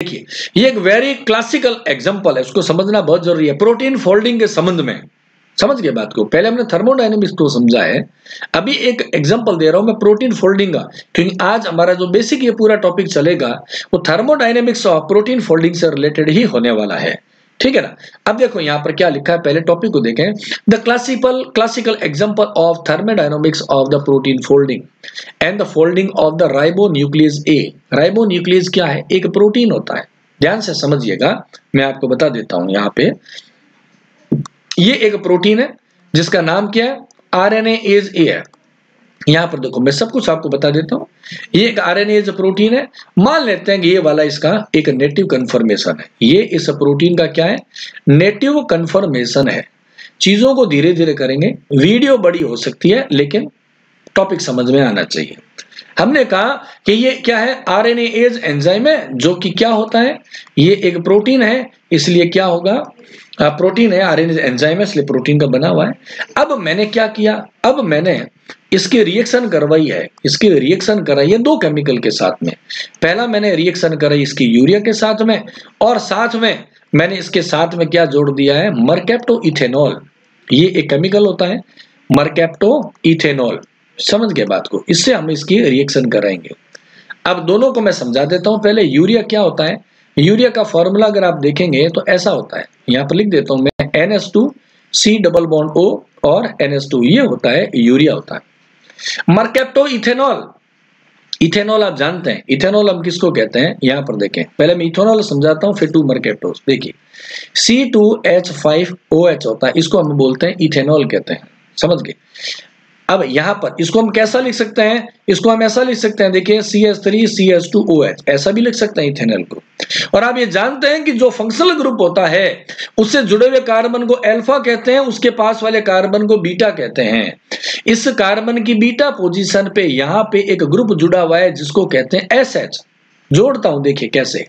देखिए, ये एक वेरी क्लासिकल एग्जांपल है, उसको समझना बहुत जरूरी है प्रोटीन फोल्डिंग के संबंध में। समझ गए बात को? पहले हमने थर्मोडायनेमिक्स को समझा है, अभी एक एग्जांपल दे रहा हूं मैं प्रोटीन फोल्डिंग का, क्योंकि आज हमारा जो बेसिक ये पूरा टॉपिक चलेगा वो थर्मोडायनेमिक्स ऑफ प्रोटीन फोल्डिंग से रिलेटेड ही होने वाला है। ठीक है ना? अब देखो यहां पर क्या लिखा है, पहले टॉपिक को देखें। The classical example of thermodynamics of the protein folding and the folding of the ribonuclease A. Ribonuclease क्या है? एक प्रोटीन होता है, ध्यान से समझिएगा, मैं आपको बता देता हूं। यहां पे ये एक प्रोटीन है जिसका नाम क्या है? आरएनएज ए है। यहां पर देखो मैं सब कुछ आपको बता देता हूं। ये एक आरएनएज प्रोटीन है। मान लेते हैं कि ये वाला इसका एक नेटिव कन्फर्मेशन है। ये इस प्रोटीन का क्या है? नेटिव कन्फर्मेशन है। चीजों को धीरे धीरे करेंगे, वीडियो बड़ी हो सकती है लेकिन टॉपिक समझ में आना चाहिए। हमने कहा कि ये क्या है? आरएनएज एंजाइम है, जो कि क्या होता है? ये एक प्रोटीन है, इसलिए क्या होगा? प्रोटीन है, आरएनएज एंजाइम है, इसलिए प्रोटीन का बना हुआ है। अब मैंने क्या किया? अब मैंने इसकी रिएक्शन करवाई है, इसकी रिएक्शन कराई है दो केमिकल के साथ में। पहला मैंने रिएक्शन कराई इसकी यूरिया के साथ में, और साथ में मैंने इसके साथ में क्या जोड़ दिया है? Mercapto ethanol. ये एक केमिकल होता है मरकैप्टो इथेनॉल। समझ गए बात को? इससे हम इसकी रिएक्शन कराएंगे। अब दोनों को मैं समझा देता हूं। पहले यूरिया क्या होता है? यूरिया का फॉर्मूला अगर आप देखेंगे तो ऐसा होता है, यहां पर लिख देता हूं मैं, NH2C डबल बॉन्ड O और NH2, ये होता है यूरिया होता है। मरकैप्टो इथेनॉल, इथेनॉल आप जानते हैं, इथेनॉल हम किसको कहते हैं? यहां पर देखें, पहले मैं इथेनॉल समझाता हूं फिर 2 मरकैप्टोस। देखिए C2H5OH होता है, इसको हम बोलते हैं इथेनॉल कहते हैं। समझ गए? अब यहां पर इसको हम कैसा लिख सकते हैं? इसको हम ऐसा लिख सकते हैं, देखिए CH3CH2OH, ऐसा भी लिख सकते हैं इथेनॉल को। और आप ये जानते हैं कि जो फंक्शनल ग्रुप होता है उससे जुड़े हुए कार्बन को अल्फा कहते हैं, उसके पास वाले कार्बन को बीटा कहते हैं। इस कार्बन की बीटा पोजीशन पे यहां पे एक ग्रुप जुड़ा हुआ है जिसको कहते हैं SH। जोड़ता हूं, देखिए कैसे,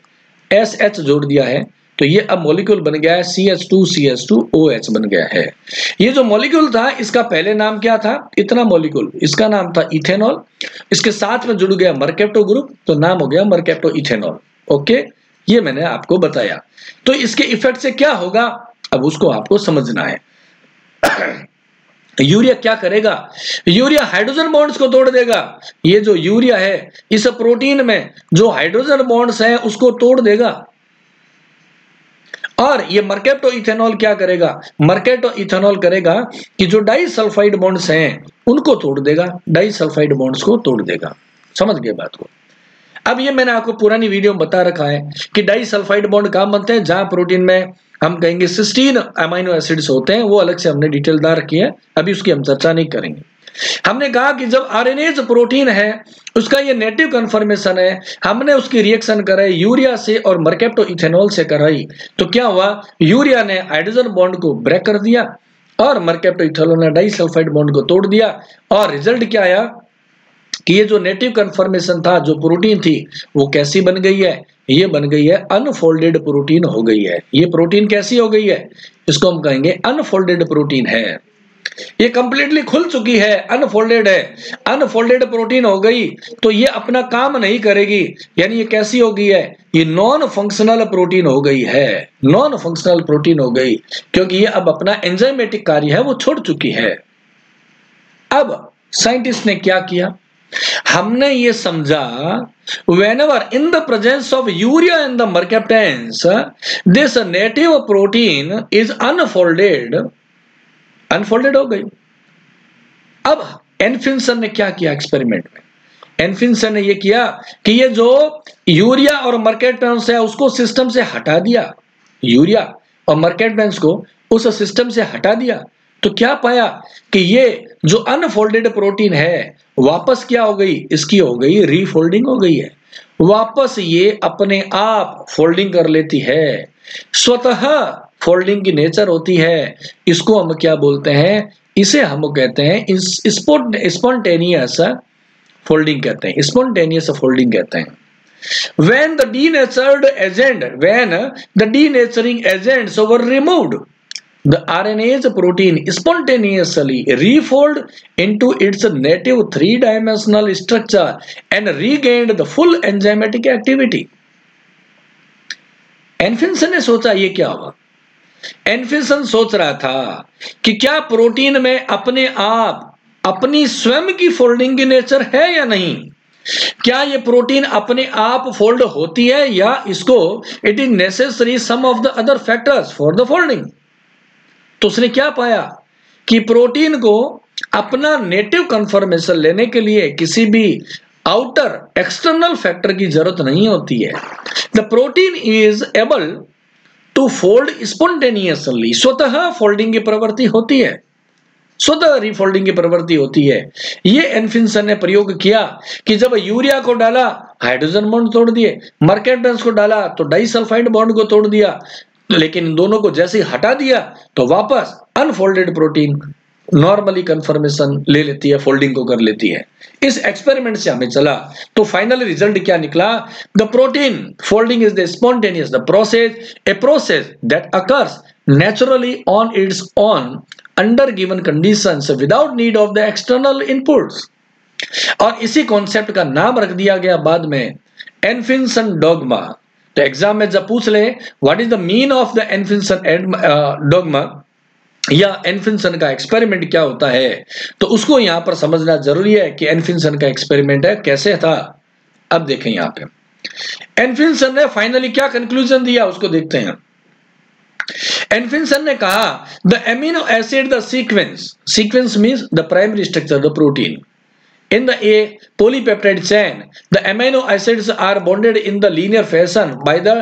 SH जोड़ दिया है तो ये अब मॉलिक्यूल बन गया है CH2CH2OH बन गया है। ये जो मॉलिक्यूल था इसका पहले नाम क्या था? इतना मॉलिक्यूल, इसका नाम था इथेनॉल। इसके साथ में जुड़ गया मरकैप्टो ग्रुप तो नाम हो गया मरकैप्टो इथेनॉल। ओके, ये मैंने आपको बताया। तो इसके इफेक्ट से क्या होगा अब उसको आपको समझना है। यूरिया क्या करेगा? यूरिया हाइड्रोजन बॉन्ड्स को तोड़ देगा। ये जो यूरिया है इस प्रोटीन में जो हाइड्रोजन बॉन्ड्स हैं उसको तोड़ देगा। और ये मरकैप्टो इथेनॉल क्या करेगा? मरकैप्टो इथेनॉल करेगा कि जो डाइसल्फाइड बॉन्ड्स हैं उनको तोड़ देगा, डाइसल्फाइड बॉन्ड्स को तोड़ देगा। समझ गए बात को? अब ये मैंने आपको पुरानी वीडियो में बता रखा है कि डाइसल्फाइड बॉन्ड कहां बनते हैं? जहां प्रोटीन में हम कहेंगे सिस्टीन अमीनो एसिड्स होते हैं, वो अलग से हमने डिटेलदार रखी है, अभी उसकी हम चर्चा नहीं करेंगे। हमने कहा कि जब आरएनएज प्रोटीन है उसका ये नेटिव कन्फर्मेशन है, हमने उसकी रिएक्शन कराई यूरिया से और मरकैप्टो इथेनॉल से कराई, तो क्या हुआ? यूरिया ने हाइड्रोजन बॉन्ड को ब्रेक कर दिया और मरकैप्टो इथेनॉल ने डाइसल्फाइड बॉन्ड को तोड़ दिया। और रिजल्ट क्या आया कि ये जो नेटिव कन्फर्मेशन था, जो प्रोटीन थी, वो कैसी बन गई है? ये बन गई है अनफोल्डेड प्रोटीन हो गई है। ये प्रोटीन कैसी हो गई है? इसको हम कहेंगे अनफोल्डेड प्रोटीन है। ये कंप्लीटली खुल चुकी है, अनफोल्डेड है। अनफोल्डेड प्रोटीन हो गई तो ये अपना काम नहीं करेगी, यानी ये कैसी हो गई है? ये नॉन फंक्शनल प्रोटीन हो गई है, नॉन फंक्शनल प्रोटीन हो गई, क्योंकि ये अब अपना एंजाइमेटिक कार्य है वो छोड़ चुकी है। अब साइंटिस्ट ने क्या किया? हमने ये समझा whenever in the presence of urea and the mercaptans this native protein is unfolded, unfolded हो गई। अब एनफिंसन ने क्या किया एक्सपेरिमेंट में? एनफिंसन ने ये किया कि ये जो यूरिया और मरकैप्टन्स है उसको सिस्टम से हटा दिया, यूरिया और मरकैप्टन्स को उस सिस्टम से हटा दिया। तो क्या पाया कि ये जो अनफोल्डेड प्रोटीन है वापस क्या हो गई? इसकी हो गई रीफोल्डिंग हो गई है, वापस ये अपने आप फोल्डिंग कर लेती है, स्वतः फोल्डिंग की नेचर होती है। इसको हम क्या बोलते हैं? इसे हम कहते हैं स्पॉन्टेनियस फोल्डिंग कहते हैं, स्पॉन्टेनियस फोल्डिंग कहते हैं। When the denaturing agents were removed, the RNase protein spontaneously refold into its native 3-dimensional structure and regained the full enzymatic activity. एनफिन्सन ने सोचा ये क्या हुआ। एनफिन्सन सोच रहा था कि क्या प्रोटीन में अपने आप अपनी स्वयं की फोल्डिंग की नेचर है या नहीं, क्या ये प्रोटीन अपने आप फोल्ड होती है या इसको it is necessary some of the other factors for the folding. तो उसने क्या पाया कि प्रोटीन को अपना नेटिव कन्फर्मेशन लेने के लिए किसी भी आउटर एक्सटर्नल फैक्टर की जरूरत नहीं होती है। The protein is able to fold spontaneously, स्वतः फोल्डिंग की प्रवृत्ति होती है, स्वतः रिफोल्डिंग की प्रवृत्ति होती है। ये एनफिन्सन ने प्रयोग किया कि जब यूरिया को डाला हाइड्रोजन बॉन्ड तोड़ दिए, मर्केंटेंस को डाला तो डाइसल्फाइड बॉन्ड को तोड़ दिया, लेकिन इन दोनों को जैसे ही हटा दिया तो वापस अनफोल्डेड प्रोटीन नॉर्मली कन्फर्मेशन ले लेती है, फोल्डिंग को कर लेती है। इस एक्सपेरिमेंट से हमें चला तो फाइनल रिजल्ट क्या निकला, the protein folding is the spontaneous the process, a process that occurs naturally on its own under given conditions without need of the external inputs. और इसी कॉन्सेप्ट का नाम रख दिया गया बाद में एनफिन्सन डॉगमा। तो एग्जाम में जब पूछ ले what is the mean of the Anfinsen dogma या एनफिन्सन का एक्सपेरिमेंट क्या होता है, तो उसको यहां पर समझना जरूरी है कि एनफिन्सन का एक्सपेरिमेंट है कैसे था। अब देखें यहां पे एनफिन्सन ने फाइनली क्या कंक्लूजन दिया उसको देखते हैं। एनफिन्सन ने कहा the amino acid the sequence means the primary structure the protein in the a polypeptide chain, the amino acids are bonded in the linear fashion by the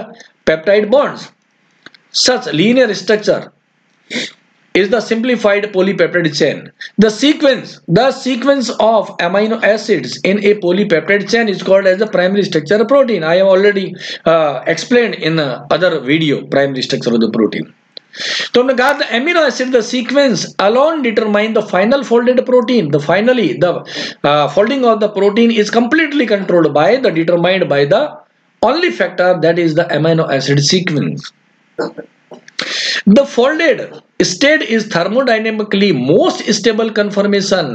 peptide bonds. Such linear structure is the simplified polypeptide chain. The sequence of amino acids in a polypeptide chain is called as the primary structure of protein. I have already explained in other video primary structure of the protein. तो हमने कहा the amino acid the sequence alone determine the final folded protein. The folding of the protein is completely controlled by determined by the only factor, that is the amino acid sequence. The folded state is thermodynamically most stable conformation,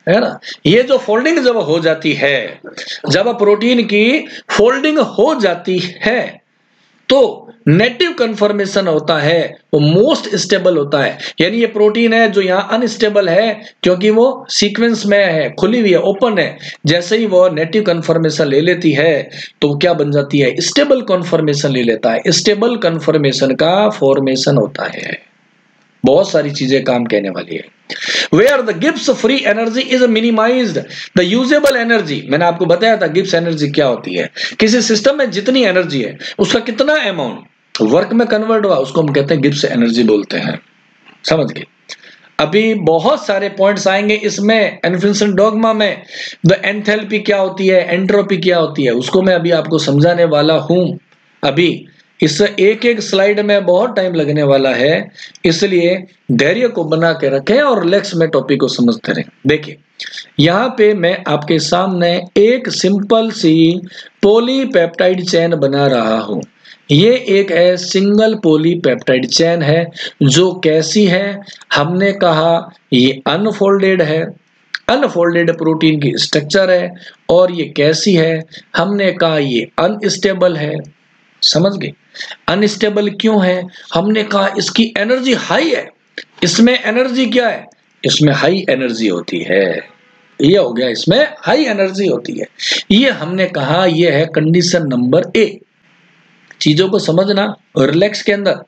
है ना। ये जो folding जब हो जाती है, जब protein की फोल्डिंग हो जाती है तो नेटिव कन्फर्मेशन होता है वो मोस्ट स्टेबल होता है। यानी ये प्रोटीन है जो यहाँ अनस्टेबल है क्योंकि वो सीक्वेंस में है, खुली हुई है, ओपन है। जैसे ही वो नेटिव कन्फर्मेशन ले लेती है तो वो क्या बन जाती है, स्टेबल कन्फर्मेशन ले लेता है। स्टेबल कन्फर्मेशन का फॉर्मेशन होता है। बहुत सारी चीजें काम कहने वाली है। Where the Gibbs free energy is minimized, the usable energy, मैंने आपको बताया था गिब्स एनर्जी क्या होती है। किसी सिस्टम में जितनी एनर्जी है उसका कितना अमाउंट वर्क में कन्वर्ट हुआ उसको हम कहते हैं गिब्स एनर्जी बोलते हैं। समझ गए। अभी बहुत सारे पॉइंट्स आएंगे इसमें एनफिन्सन डॉगमा में। द एंथैल्पी क्या होती है, एंट्रोपी क्या होती है, उसको मैं अभी आपको समझाने वाला हूं। अभी इस एक एक स्लाइड में बहुत टाइम लगने वाला है, इसलिए धैर्य को बना के रखें और रिलैक्स में टॉपिक को समझते रहें। देखिए यहाँ पे मैं आपके सामने एक सिंपल सी पॉलीपेप्टाइड चेन बना रहा हूं। ये एक है सिंगल पॉलीपेप्टाइड चेन है जो कैसी है, हमने कहा ये अनफोल्डेड है, अनफोल्डेड प्रोटीन की स्ट्रक्चर है। और ये कैसी है, हमने कहा ये अनस्टेबल है। समझ गए। अनस्टेबल क्यों है, हमने कहा इसकी एनर्जी हाई है। इसमें एनर्जी क्या है, इसमें हाई एनर्जी होती है। ये हो गया, इसमें हाई एनर्जी होती है। ये हमने कहा ये है कंडीशन नंबर ए। चीजों को समझना और रिलैक्स के अंदर।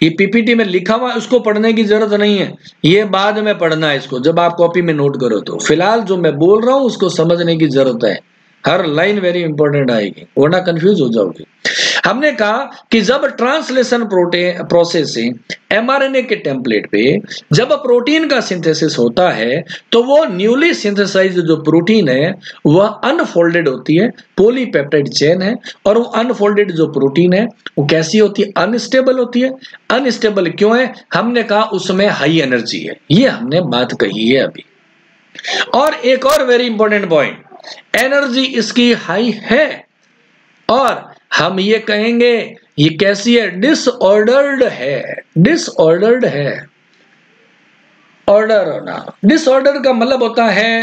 ये पीपीटी में लिखा हुआ उसको पढ़ने की जरूरत नहीं है, ये बाद में पढ़ना है इसको जब आप कॉपी में नोट करो। तो फिलहाल जो मैं बोल रहा हूं उसको समझने की जरूरत है। हर लाइन वेरी इंपॉर्टेंट आएगी वरना कंफ्यूज हो जाओगे। हमने कहा कि जब ट्रांसलेशन प्रोसेसिंग एमआरएनए के टेम्पलेट पे जब प्रोटीन का सिंथेसिस होता है तो वो न्यूली सिंथेसाइज्ड जो प्रोटीन है वह अनफोल्डेड होती है, पॉलीपेप्टाइड चेन है। और वो अनफोल्डेड जो प्रोटीन है वो कैसी होती है, अनस्टेबल होती है। अनस्टेबल क्यों है, हमने कहा उसमें हाई एनर्जी है। ये हमने बात कही है अभी। और एक और वेरी इंपॉर्टेंट पॉइंट, एनर्जी इसकी हाई है और हम ये कहेंगे ये कैसी है, डिसऑर्डर्ड है। डिसऑर्डर्ड है, ऑर्डर होना। डिसऑर्डर का मतलब होता है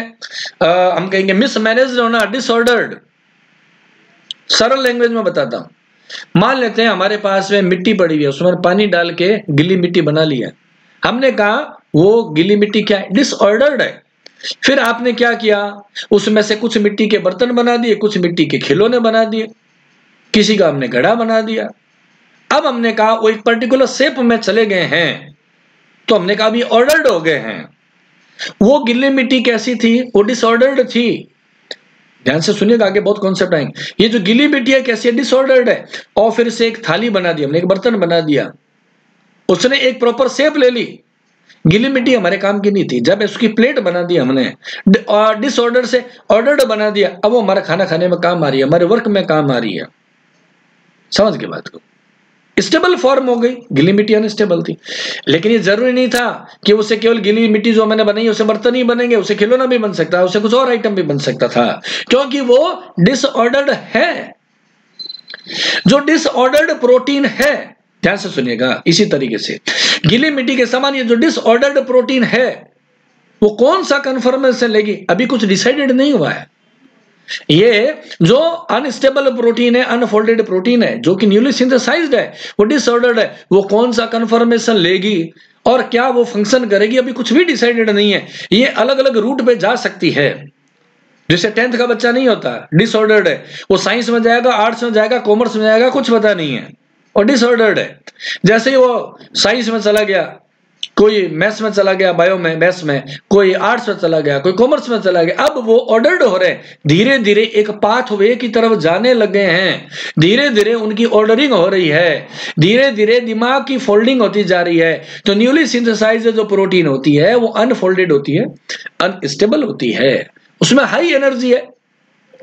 हम कहेंगे मिसमैनेज्ड होना, डिसऑर्डर्ड। सरल लैंग्वेज में बताता हूं, मान लेते हैं हमारे पास में मिट्टी पड़ी हुई है, उसमें पानी डाल के गीली मिट्टी बना लिया। हमने कहा वो गीली मिट्टी क्या है, डिसऑर्डर्ड है। फिर आपने क्या किया, उसमें से कुछ मिट्टी के बर्तन बना दिए, कुछ मिट्टी के खिलौने बना दिए, किसी का हमने घड़ा बना दिया। अब हमने कहा वो एक पर्टिकुलर शेप में चले गए हैं, तो हमने कहा अभी ऑर्डर्ड हो गए हैं। वो गीली मिट्टी कैसी थी, वो डिसऑर्डर्ड थी। ध्यान से सुनिएगा, आगे बहुत कॉन्सेप्ट आएंगे। ये जो गीली मिट्टी है कैसी है, डिसऑर्डर्ड है। और फिर से एक थाली बना दी हमने, एक बर्तन बना दिया, उसने एक प्रॉपर शेप ले ली। गीली मिट्टी हमारे काम की नहीं थी, जब उसकी प्लेट बना दी हमने, डिसऑर्डर से ऑर्डर्ड बना दिया, अब वो हमारा खाना खाने में काम आ रही है, हमारे वर्क में काम आ रही है। समझ के बात को, स्टेबल फॉर्म हो गई। गीली मिट्टी अनस्टेबल थी, लेकिन ये जरूरी नहीं था कि उसे केवल गीली मिट्टी जो मैंने बनाई उसे बर्तन ही बनेंगे, उसे खिलौना भी बन सकता है, उसे कुछ और आइटम भी बन सकता था, क्योंकि वो डिसऑर्डर्ड है। जो डिसऑर्डर्ड प्रोटीन है, ध्यान से सुनिएगा, इसी तरीके से गीली मिट्टी के समान ये जो डिसऑर्डर्ड प्रोटीन है वो कौन सा कन्फर्मेशन लेगी, अभी कुछ डिसाइडेड नहीं हुआ है। ये जो अनस्टेबल प्रोटीन है, अनफोल्डेड प्रोटीन है, जो कि न्यूली सिंथेसाइज्ड है, वो डिसऑर्डर्ड है, वो कौन सा कन्फर्मेशन लेगी और क्या वो फंक्शन करेगी, अभी कुछ भी डिसाइडेड नहीं है। ये अलग अलग रूट पे जा सकती है। जैसे 10th का बच्चा नहीं होता, डिसऑर्डर्ड है, वो साइंस में जाएगा, आर्ट्स में जाएगा, कॉमर्स में जाएगा, कुछ पता नहीं है और डिसऑर्डर्ड है। जैसे ही वो साइंस में चला गया, कोई मैथ्स में चला गया, बायो में, मैथ्स में, कोई आर्ट्स में चला गया, कोई कॉमर्स में चला गया, अब वो ऑर्डर्ड हो रहे हैं, धीरे धीरे एक पाथवे की तरफ जाने लगे हैं, धीरे धीरे उनकी ऑर्डरिंग हो रही है, धीरे धीरे दिमाग की फोल्डिंग होती जा रही है। तो न्यूली सिंथेसाइज्ड जो प्रोटीन होती है वो अनफोल्डेड होती है, अनस्टेबल होती है, उसमें हाई एनर्जी है,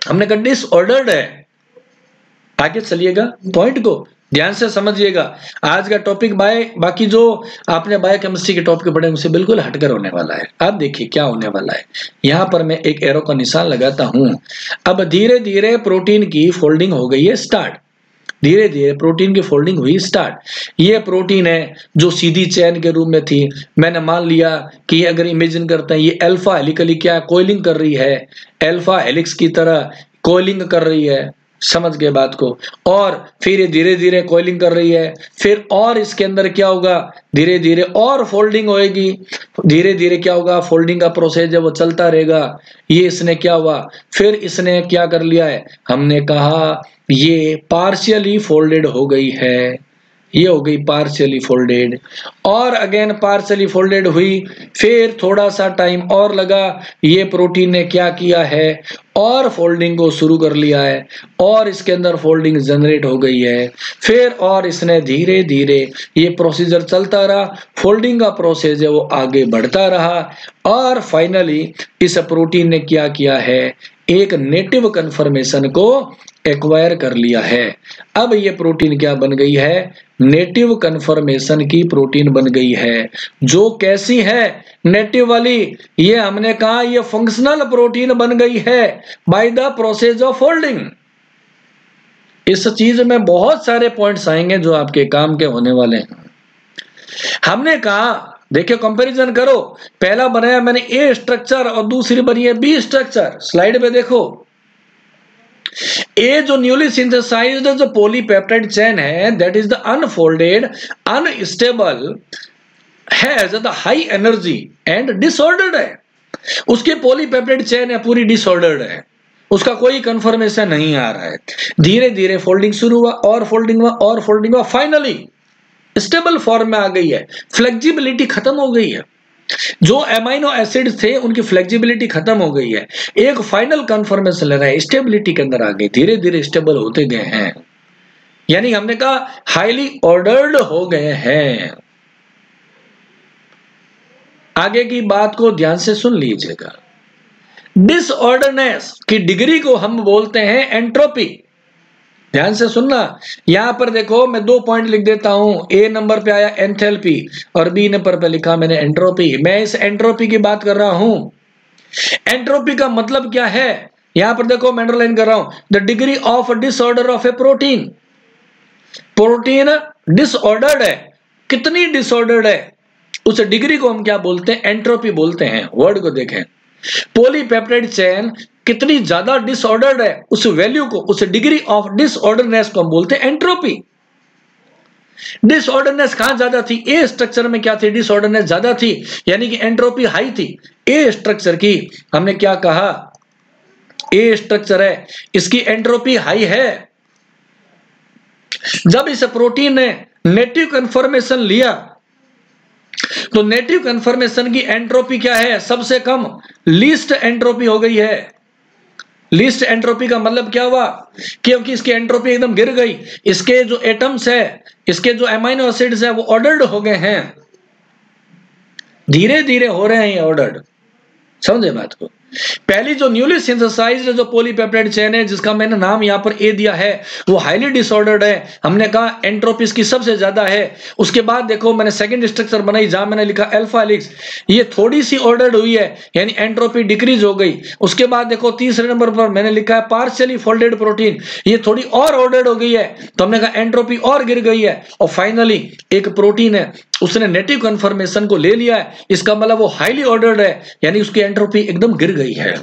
हमने कहा डिसऑर्डर्ड है। आगे चलिएगा, पॉइंट को ध्यान से समझिएगा। आज का टॉपिक बाकी जो आपने बायोकेमिस्ट्री के टॉपिक पढ़े उनसे बिल्कुल हटकर होने वाला है। अब देखिए क्या होने वाला है, यहां पर मैं एक एरो का निशान लगाता हूं। अब धीरे धीरे प्रोटीन की फोल्डिंग हो गई है स्टार्ट, धीरे धीरे प्रोटीन की फोल्डिंग हुई स्टार्ट। ये प्रोटीन है जो सीधी चेन के रूप में थी, मैंने मान लिया कि अगर इमेजिन करते हैं ये अल्फा हेलिकली क्या कोइलिंग कर रही है, अल्फा हेलिक्स की तरह कोइलिंग कर रही है, समझ गए बात को। और फिर ये धीरे धीरे कोइलिंग कर रही है, फिर और इसके अंदर क्या होगा, धीरे धीरे और फोल्डिंग होएगी, धीरे धीरे क्या होगा, फोल्डिंग का प्रोसेस है वो चलता रहेगा। ये इसने क्या हुआ, फिर इसने क्या कर लिया है, हमने कहा ये पार्शियली फोल्डेड हो गई है, ये हो गई पार्शियली फोल्डेड, और अगेन पार्शियली फोल्डेड हुई, फिर थोड़ा सा टाइम और लगा, ये प्रोटीन ने क्या किया है और फोल्डिंग को शुरू कर लिया है, और इसके अंदर फोल्डिंग जनरेट हो गई है, फिर और इसने धीरे धीरे ये प्रोसीजर चलता रहा, फोल्डिंग का प्रोसेस है वो आगे बढ़ता रहा, और फाइनली इस प्रोटीन ने क्या किया है, एक नेटिव कन्फर्मेशन को एक्वायर कर लिया है। अब ये प्रोटीन क्या बन गई है, नेटिव कन्फर्मेशन की प्रोटीन बन गई है। जो कैसी है, नेटिव वाली, ये हमने कहा ये फंक्शनल प्रोटीन बन गई है by the process of folding. इस चीज में बहुत सारे पॉइंट्स आएंगे जो आपके काम के होने वाले हैं। हमने कहा देखिए कंपैरिजन करो, पहला बनाया मैंने ए स्ट्रक्चर और दूसरी बनी है बी स्ट्रक्चर। स्लाइड पे देखो, ए जो न्यूली सिंथेसाइज्ड जो पॉलीपेप्टाइड चेन है that is the unfolded unstable has the high energy and disordered है। उसके पॉलीपेप्टाइड चेन है पूरी डिसऑर्डर्ड है, उसका कोई कंफर्मेशन नहीं आ रहा है। धीरे धीरे फोल्डिंग शुरू हुआ और फोल्डिंग हुआ और फोल्डिंग हुआ, फाइनली स्टेबल फॉर्म में आ गई है, फ्लेक्सिबिलिटी खत्म हो गई है, जो एमाइनो एसिड थे उनकी फ्लेक्सिबिलिटी खत्म हो गई है, एक फाइनल कंफर्मेशन ले रहा है, स्टेबिलिटी के अंदर आ गई, धीरे धीरे स्टेबल होते गए हैं, यानी हमने कहा हाईली ऑर्डर्ड हो गए हैं। आगे की बात को ध्यान से सुन लीजिएगा। डिसऑर्डरनेस की डिग्री को हम बोलते हैं एंट्रोपी। ध्यान से सुनना, यहां पर देखो मैं 2 पॉइंट लिख देता हूं, ए नंबर पे आया एंथैल्पी और बी नंबर पे लिखा मैंने एंट्रोपी। मैं इस एंट्रोपी की बात कर रहा हूं। एंट्रोपी का मतलब क्या है, यहां पर देखो मैं अंडरलाइन कर रहा हूं, the degree of disorder of A protein. Protein disordered है, कितनी डिसऑर्डर्ड है, उस डिग्री को हम क्या बोलते हैं, एंट्रोपी बोलते हैं। वर्ड को देखें, पॉलीपेप्टाइड चेन कितनी ज्यादा डिसऑर्डर्ड है, उस वैल्यू को, उस डिग्री ऑफ डिसऑर्डरनेस को हम बोलते हैं एंट्रोपी। डिसऑर्डरनेस कहां ज्यादा थी? ए स्ट्रक्चर में क्या थी? डिसऑर्डरनेस ज्यादा थी, यानी कि एंट्रोपी हाई थी। ए स्ट्रक्चर की हमने क्या कहा? ए स्ट्रक्चर है, इसकी एंट्रोपी हाई है। जब इस प्रोटीन ने नेटिव कन्फर्मेशन लिया तो नेटिव कन्फर्मेशन की एंट्रोपी क्या है? सबसे कम, लीस्ट एंट्रोपी हो गई है। लीस्ट एंट्रोपी का मतलब क्या हुआ? क्योंकि इसकी एंट्रोपी एकदम गिर गई, इसके जो एटम्स है, इसके जो अमाइनो एसिड्स है वो ऑर्डर्ड हो गए हैं, धीरे धीरे हो रहे हैं ऑर्डर्ड। समझे बात को? पहली जो न्यूली सिंथेसाइज्ड जो पॉलीपेप्टाइड चेन है, जिसका मैंने नाम यहां पर ए दिया है, वो हाईली डिसऑर्डर्ड है। हमने कहा एंट्रोपी इसकी सबसे ज्यादा है। उसके बाद देखो मैंने सेकंड स्ट्रक्चर बनाई जहां मैंने लिखा अल्फा हेलिक्स, ये थोड़ी सी ऑर्डर्ड हुई है, यानी एंट्रोपी डिक्रीज हो गई। उसके बाद देखो तीसरे नंबर पर मैंने लिखा है पार्शियली फोल्डेड प्रोटीन, ये थोड़ी और ऑर्डर्ड हो गई है, तो हमने कहा एंट्रोपी और गिर गई है। और फाइनली एक प्रोटीन है, उसने नेटिव कन्फर्मेशन को ले लिया है, इसका मतलब वो हाईली ऑर्डर्ड है, यानी उसकी एंट्रोपी एकदम गिर गई है।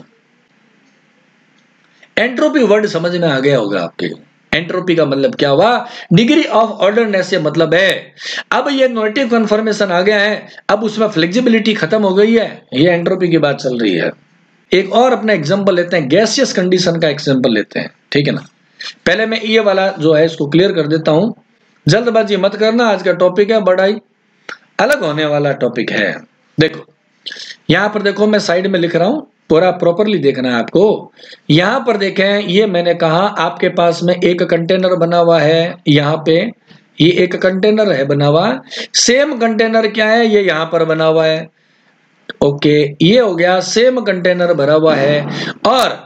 एंट्रोपी वर्ड समझ में आ गया होगा आपके। एंट्रोपी का मतलब क्या हुआ? डिग्री ऑफ ऑर्डरनेस से मतलब है। अब ये नेटिव कन्फर्मेशन आ गया है, अब उसमें फ्लेक्सिबिलिटी खत्म हो गई है, ये एंट्रोपी की बात चल रही है। एक और अपना एग्जांपल लेते हैं, गैसियस कंडीशन का एग्जांपल लेते हैं, ठीक है ना। पहले मैं ये वाला जो है इसको क्लियर कर देता हूं, जल्दबाजी मत करना, आज का टॉपिक है बड़ा ही अलग होने वाला टॉपिक है। देखो यहां पर देखो, मैं साइड में लिख रहा हूं, पूरा प्रॉपरली देखना है आपको। यहां पर देखें, ये मैंने कहा आपके पास में एक कंटेनर बना हुआ है, यहां पे ये एक कंटेनर है बना हुआ। सेम कंटेनर क्या है? ये यहां पर बना हुआ है। ओके, ये हो गया सेम कंटेनर भरा हुआ है। और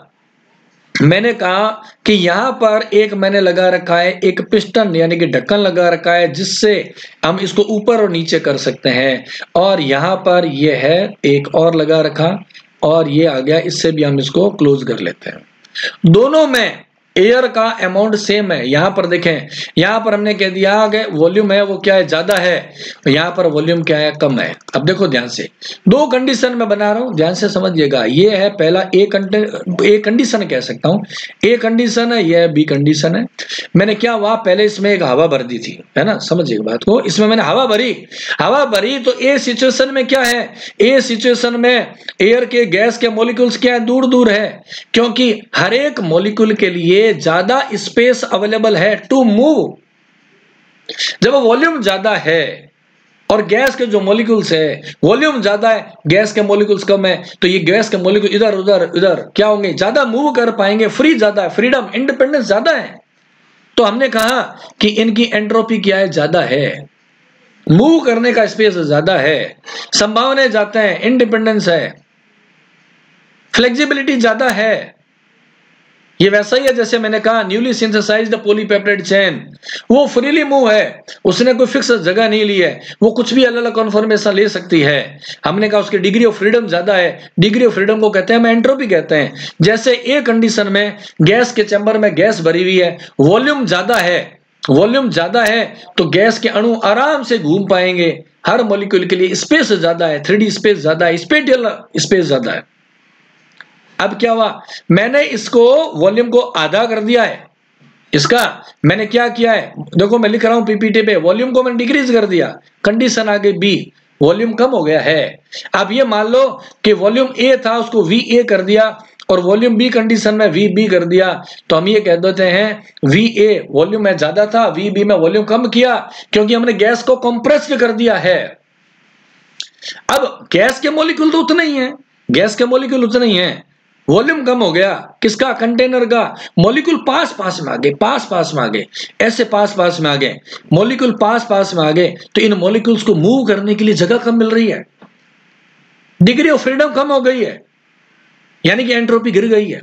मैंने कहा कि यहां पर एक मैंने लगा रखा है एक पिस्टन, यानी कि ढक्कन लगा रखा है, जिससे हम इसको ऊपर और नीचे कर सकते हैं। और यहां पर ये है एक और लगा रखा, और ये आ गया, इससे भी हम इसको क्लोज कर लेते हैं। दोनों में एयर का अमाउंट सेम है। यहां पर देखें, यहां पर हमने कह दिया कि वॉल्यूम है वो क्या है? ज्यादा है। यहां पर वॉल्यूम क्या है? कम है। अब देखो ध्यान से, दो कंडीशन में बना रहा हूं, ध्यान से समझिएगा। ये है पहला ए कंडीशन कह सकता हूं, ए कंडीशन है, ये बी कंडीशन है। मैंने क्या हुआ, पहले इसमें एक हवा भर दी थी, है ना, समझिएगा बात को। इसमें मैंने हवा भरी तो ए सिचुएशन में क्या है? ए सिचुएशन में एयर के गैस के मॉलिक्यूल्स क्या है? दूर दूर है, क्योंकि हर एक मॉलिक्यूल के लिए ज्यादा स्पेस अवेलेबल है टू मूव। जब वॉल्यूम ज्यादा है और गैस के जो मॉलिक्यूल्स है वॉल्यूम ज्यादा है, गैस के मॉलिक्यूल्स कम है, तो ये गैस के मॉलिक्यूल इधर उधर इधर क्या होंगे? ज्यादा मूव कर पाएंगे, फ्री ज्यादा है, फ्रीडम इंडिपेंडेंस ज्यादा है। तो हमने कहा कि इनकी एंट्रोपी क्या है? ज्यादा है, मूव करने का स्पेस ज्यादा है, संभावनाएं ज्यादा है, इंडिपेंडेंस है, फ्लेक्सिबिलिटी ज्यादा है। ये वैसा ही है जैसे मैंने कहा न्यूली सिंथेसाइज्ड पॉलीपेप्टाइड चेन, वो फ्रीली मूव है, उसने कोई फिक्स जगह नहीं ली है, वो कुछ भी अलग अलग कन्फर्मेशन ले सकती है। हमने कहा उसकी डिग्री ऑफ फ्रीडम ज्यादा है, डिग्री ऑफ फ्रीडम को कहते हैं, हम एंट्रोपी कहते हैं। जैसे ए कंडीशन में गैस के चैम्बर में गैस भरी हुई है, वॉल्यूम ज्यादा है, तो गैस के अणु आराम से घूम पाएंगे। हर मॉलिक्यूल के लिए स्पेस ज्यादा है, 3D स्पेस ज्यादा है, स्पेटियल स्पेस ज्यादा है। अब क्या हुआ, मैंने इसको वॉल्यूम को आधा कर दिया है। इसका मैंने क्या किया है, देखो मैं लिख रहा हूं पीपीटी पे, वॉल्यूम को मैंने डिक्रीज कर दिया, कंडीशन आ गई बी, वॉल्यूम कम हो गया है। अब ये मान लो कि वॉल्यूम ए था, उसको वी ए कर दिया, और वॉल्यूम बी कंडीशन में वी बी कर दिया, तो हम ये कह देते हैं वी ए वॉल्यूम में ज्यादा था, वी बी में वॉल्यूम कम किया, क्योंकि हमने गैस को कंप्रेस्ड कर दिया है। अब गैस के मॉलिक्यूल तो उतने ही है, गैस के मॉलिक्यूल उतने ही है, वॉल्यूम कम हो गया, किसका? कंटेनर का। मॉलिक्यूल पास पास में आ गए, पास में आ गए, ऐसे पास में आ गए, मॉलिक्यूल पास में आ गए, तो इन मॉलिक्यूल्स को मूव करने के लिए जगह कम मिल रही है, डिग्री ऑफ फ्रीडम कम हो गई है, यानी कि एंट्रोपी गिर गई है।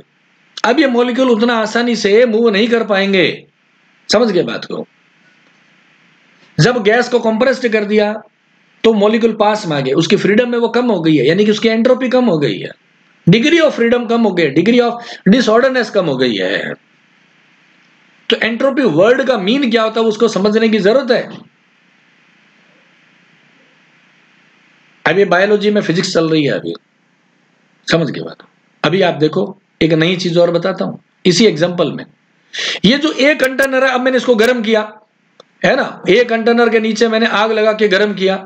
अब ये मॉलिक्यूल उतना आसानी से मूव नहीं कर पाएंगे, समझ गए बात को। जब गैस को कंप्रेस्ड कर दिया तो मॉलिक्यूल पास में आ गए, उसकी फ्रीडम में वो कम हो गई है, यानी कि उसकी एंट्रोपी कम हो गई है, डिग्री ऑफ फ्रीडम कम हो गई, डिग्री ऑफ डिसऑर्डरनेस कम हो गई है। तो एंट्रोपी वर्ड का मीन क्या होता है उसको समझने की जरूरत है। अभी बायोलॉजी में फिजिक्स चल रही है, अभी समझ गए बात। अभी आप देखो एक नई चीज और बताता हूं इसी एग्जांपल में। ये जो एक कंटेनर है, अब मैंने इसको गर्म किया है ना, एक कंटेनर के नीचे मैंने आग लगा के गर्म किया,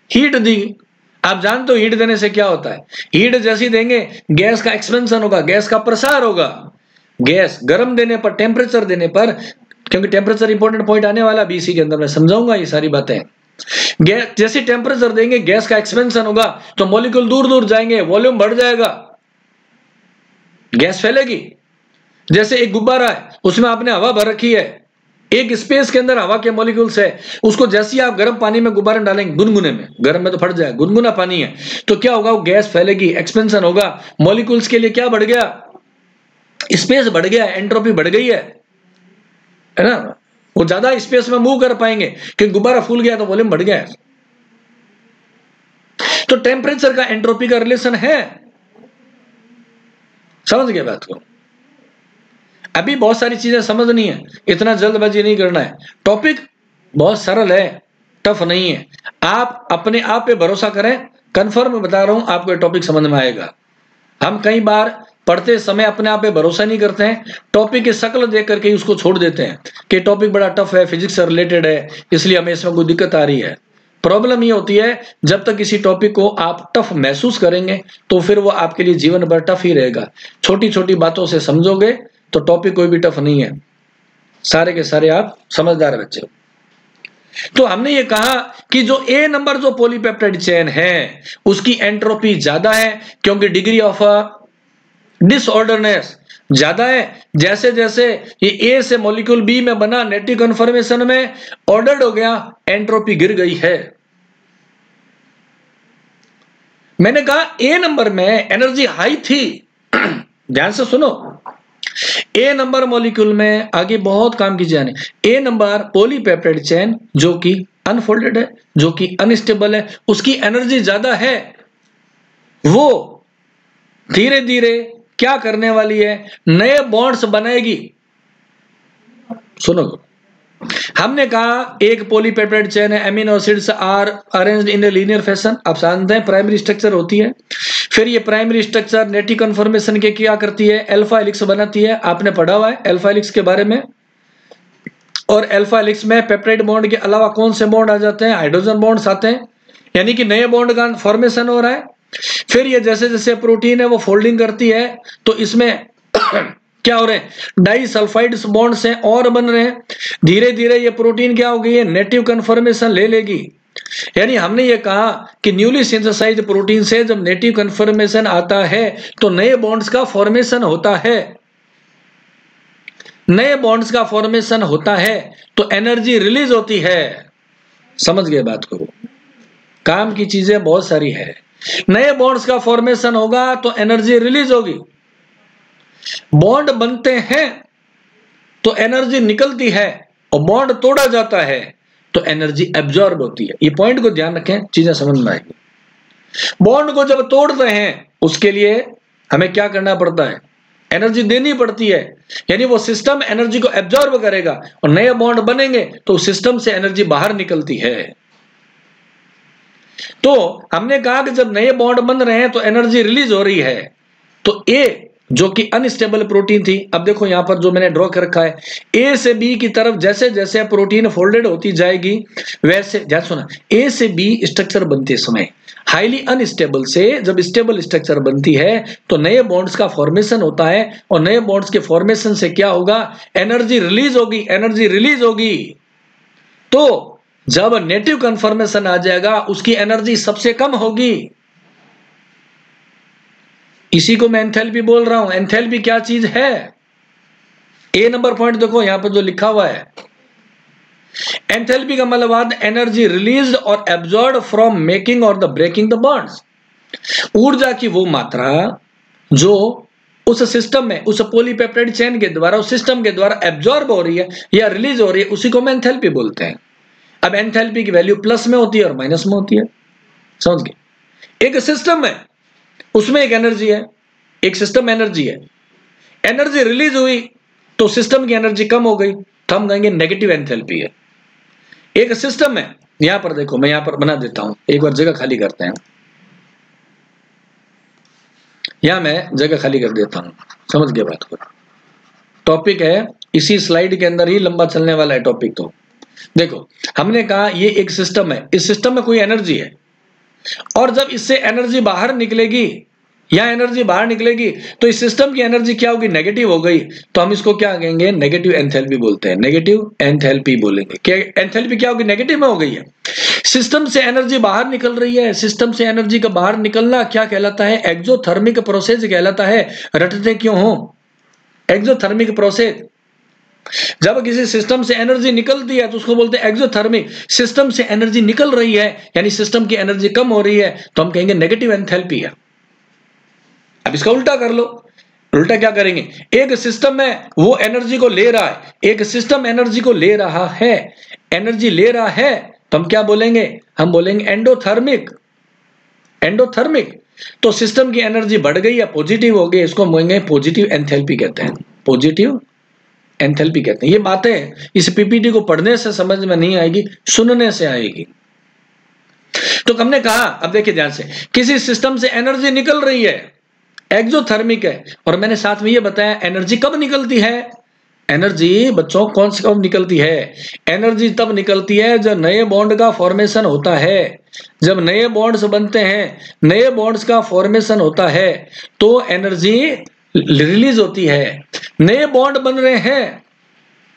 हीट दी। आप जानते हो हीट देने से क्या होता है? हीट जैसी देंगे गैस का एक्सपेंशन होगा, गैस का प्रसार होगा। गैस गर्म देने पर, टेम्परेचर देने पर, क्योंकि टेम्परेचर इंपॉर्टेंट पॉइंट आने वाला भी इसी के अंदर मैं समझाऊंगा ये सारी बातें। गैस जैसे टेम्परेचर देंगे गैस का एक्सपेंशन होगा, तो मॉलिक्यूल दूर दूर जाएंगे, वॉल्यूम बढ़ जाएगा, गैस फैलेगी। जैसे एक गुब्बारा है, उसमें आपने हवा भर रखी है, एक स्पेस के अंदर हवा के मॉलिक्यूल्स है, उसको जैसे ही आप गर्म पानी में गुब्बारा डालेंगे, गुनगुने में, गर्म में तो फट जाए, गुनगुना पानी है, तो क्या होगा? वो गैस फैलेगी, एक्सपेंशन होगा, मॉलिक्यूल्स के लिए क्या बढ़ गया? स्पेस बढ़ गया, एंट्रोपी बढ़ गई है ना? वो ज्यादा स्पेस में मूव कर पाएंगे क्योंकि गुब्बारा फूल गया तो वॉल्यूम बढ़ गया है। तो टेम्परेचर का एंट्रोपी का रिलेशन है, समझ गए बात को? अभी बहुत सारी चीजें समझनी है, इतना जल्दबाजी नहीं करना है। टॉपिक बहुत सरल है, टफ नहीं है। आप अपने आप पे भरोसा करें, कंफर्म बता रहा हूं आपको टॉपिक समझ में आएगा। हम कई बार पढ़ते समय अपने आप पे भरोसा नहीं करते हैं, टॉपिक की शक्ल देख करके उसको छोड़ देते हैं कि टॉपिक बड़ा टफ है, फिजिक्स से रिलेटेड है, इसलिए हमें इसमें कोई दिक्कत आ रही है। प्रॉब्लम ये होती है जब तक किसी टॉपिक को आप टफ महसूस करेंगे तो फिर वो आपके लिए जीवन भर टफ ही रहेगा। छोटी छोटी बातों से समझोगे तो टॉपिक कोई भी टफ नहीं है, सारे के सारे आप समझदार बच्चे। तो हमने ये कहा कि जो ए नंबर जो पॉलीपेप्टाइड चेन है उसकी एंट्रोपी ज्यादा है, क्योंकि डिग्री ऑफ डिसऑर्डरनेस ज्यादा है। जैसे जैसे ये ए से मॉलिक्यूल बी में बना, नेटिव कन्फर्मेशन में ऑर्डर्ड हो गया, एंट्रोपी गिर गई है। मैंने कहा ए नंबर में एनर्जी हाई थी, ध्यान से सुनो, ए नंबर मॉलिक्यूल में आगे बहुत काम की जाने। ए नंबर पॉलीपेप्टाइड चेन जो कि अनफोल्डेड है, जो कि अनस्टेबल है, उसकी एनर्जी ज्यादा है। वो धीरे धीरे क्या करने वाली है? नए बॉन्ड्स बनाएगी। सुनो, हमने कहा एक पॉलीपेप्टाइड चेन है, amino acids are arranged in a linear fashion. आप जानते हैं प्राइमरी स्ट्रक्चर होती है, फिर ये प्राइमरी स्ट्रक्चर नेटिव कन्फर्मेशन के क्या करती है? अल्फा हेलिक्स बनाती है। आपने पढ़ा हुआ है अल्फा हेलिक्स के बारे में। और अल्फा हेलिक्स में पेप्टाइड बॉन्ड के अलावा कौन से बॉन्ड आ जाते हैं? हाइड्रोजन बॉन्ड्स आते हैं, यानी कि नए बॉन्ड का फॉर्मेशन हो रहा है। फिर ये जैसे जैसे प्रोटीन है वो फोल्डिंग करती है, तो इसमें क्या हो रहे हैं? डाई सल्फाइड बॉन्ड्स हैं और बन रहे हैं। धीरे धीरे ये प्रोटीन क्या हो गई है? नेटिव कन्फर्मेशन ले लेगी। यानी हमने ये कहा कि न्यूली सिंथेसाइज्ड प्रोटीन से जब नेटिव कन्फर्मेशन आता है तो नए बॉन्ड्स का फॉर्मेशन होता है। नए बॉन्ड्स का फॉर्मेशन होता है तो एनर्जी रिलीज होती है। समझ गए बात को? काम की चीजें बहुत सारी है। नए बॉन्ड्स का फॉर्मेशन होगा तो एनर्जी रिलीज होगी। बॉन्ड बनते हैं तो एनर्जी निकलती है, और बॉन्ड तोड़ा जाता है तो एनर्जी एब्जॉर्ब होती है। ये पॉइंट को ध्यान रखें, चीजें समझ में आएगी। बॉन्ड को जब तोड़ते हैं उसके लिए हमें क्या करना पड़ता है? एनर्जी देनी पड़ती है, यानी वो सिस्टम एनर्जी को एब्जॉर्ब करेगा और नए बॉन्ड बनेंगे तो सिस्टम से एनर्जी बाहर निकलती है। तो हमने कहा कि जब नए बॉन्ड बन रहे हैं तो एनर्जी रिलीज हो रही है। तो ए जो कि अनस्टेबल प्रोटीन थी, अब देखो यहां पर जो मैंने ड्रॉ कर रखा है, ए से बी की तरफ जैसे जैसे प्रोटीन फोल्डेड होती जाएगी वैसे, ध्यान सुना, ए से बी स्ट्रक्चर बनते समय हाईली अनस्टेबल से जब स्टेबल स्ट्रक्चर बनती है तो नए बॉन्ड्स का फॉर्मेशन होता है, और नए बॉन्ड्स के फॉर्मेशन से क्या होगा? एनर्जी रिलीज होगी। एनर्जी रिलीज होगी तो जब नेटिव कन्फर्मेशन आ जाएगा उसकी एनर्जी सबसे कम होगी। इसी को मैं एंथैल्पी बोल रहा हूं। एंथैल्पी क्या चीज है? ए नंबर पॉइंट देखो यहां पर जो लिखा हुआ है, एंथैल्पी का मतलब एनर्जी रिलीज्ड और एब्जॉर्ब फ्रॉम मेकिंग और द ब्रेकिंग द बॉन्ड्स। ऊर्जा की वो मात्रा जो उस सिस्टम में, उस पॉलीपेप्टाइड चेन के द्वारा, उस सिस्टम के द्वारा एब्जॉर्ब हो रही है या रिलीज हो रही है, उसी को हम एंथैल्पी बोलते हैं। अब एंथैल्पी की वैल्यू प्लस में होती है और माइनस में होती है, समझ गए? एक सिस्टम है उसमें एक एनर्जी है, एक सिस्टम एनर्जी है, एनर्जी रिलीज हुई तो सिस्टम की एनर्जी कम हो गई तो हम कहेंगे नेगेटिव एंथैल्पी है। एक सिस्टम है, यहां पर देखो मैं यहां पर बना देता हूं, एक बार जगह खाली करते हैं। यहां मैं जगह खाली कर देता हूं, समझ गए बात को। टॉपिक है इसी स्लाइड के अंदर ही लंबा चलने वाला है टॉपिक। तो देखो हमने कहा ये एक सिस्टम है, इस सिस्टम में कोई एनर्जी है, और जब इससे एनर्जी बाहर निकलेगी या एनर्जी बाहर निकलेगी तो इस सिस्टम की एनर्जी क्या होगी, नेगेटिव हो गई, तो हम इसको क्या कहेंगे, नेगेटिव एंथैल्पी बोलते हैं, नेगेटिव एंथैल्पी बोलेंगे। क्या एंथैल्पी क्या होगी, नेगेटिव में हो गई है। सिस्टम से एनर्जी बाहर निकल रही है, सिस्टम से एनर्जी का बाहर निकलना क्या कहलाता है, एक्सोथर्मिक प्रोसेस कहलाता है। रटते क्यों हो, एक्सोथर्मिक प्रोसेस। जब किसी सिस्टम से एनर्जी निकलती है तो उसको बोलते हैं एक्सोथर्मिक। सिस्टम से एनर्जी निकल रही है यानी सिस्टम की एनर्जी कम हो रही है तो हम कहेंगे नेगेटिव एंथैल्पी है। अब इसका उल्टा कर लो, उल्टा क्या करेंगे, एक सिस्टम है वो एनर्जी को ले रहा है, एक सिस्टम एनर्जी को ले रहा है, एनर्जी ले रहा है तो हम क्या बोलेंगे, हम बोलेंगे एंडोथर्मिक। एंडोथर्मिक तो सिस्टम की एनर्जी बढ़ गई या पॉजिटिव हो गई, इसको हम बोलेंगे पॉजिटिव एंथैल्पी कहते हैं, पॉजिटिव एंथैल्पी कहते हैं। ये बातें इस पीपीटी को पढ़ने से समझ में नहीं आएगी, सुनने से आएगी। तो हमने कहा, अब देखिए ध्यान से, किसी सिस्टम से एनर्जी निकल रही है, एक्सोथर्मिक है, और मैंने साथ में ये बताया एनर्जी कब निकलती है, एनर्जी बच्चों कौन सी कब निकलती है, एनर्जी तब निकलती है जब नए बॉन्ड का फॉर्मेशन होता है। जब नए बॉन्ड्स बनते हैं, नए बॉन्ड्स का फॉर्मेशन होता है तो एनर्जी रिलीज होती है। नए बॉन्ड बन रहे हैं,